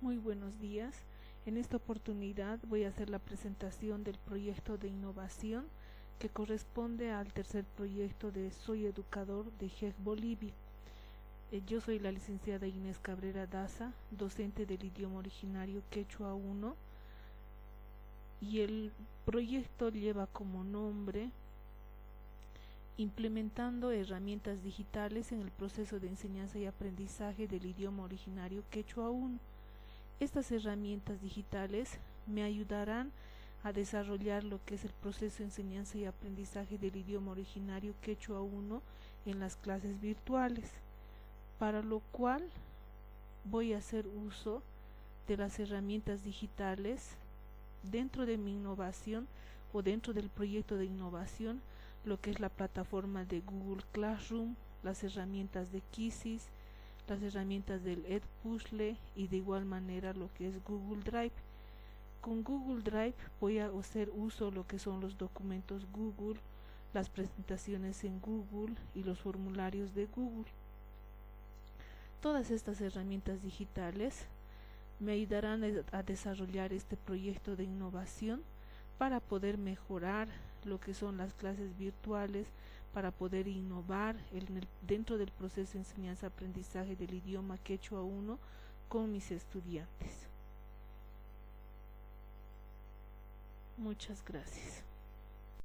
Muy buenos días. En esta oportunidad voy a hacer la presentación del proyecto de innovación que corresponde al tercer proyecto de Soy Educador de GEG Bolivia. Yo soy la licenciada Inés Cabrera Daza, docente del idioma originario Quechua 1, y el proyecto lleva como nombre Implementando herramientas digitales en el proceso de enseñanza y aprendizaje del idioma originario Quechua 1. Estas herramientas digitales me ayudarán a desarrollar lo que es el proceso de enseñanza y aprendizaje del idioma originario Quechua 1 en las clases virtuales, para lo cual voy a hacer uso de las herramientas digitales dentro de mi innovación o dentro del proyecto de innovación, lo que es la plataforma de Google Classroom, las herramientas de Quizzes, las herramientas del Edpuzzle y de igual manera lo que es Google Drive. Con Google Drive voy a hacer uso de lo que son los documentos Google, las presentaciones en Google y los formularios de Google. Todas estas herramientas digitales me ayudarán a desarrollar este proyecto de innovación para poder mejorar lo que son las clases virtuales, para poder innovar dentro del proceso de enseñanza-aprendizaje del idioma Quechua 1 con mis estudiantes. Muchas gracias.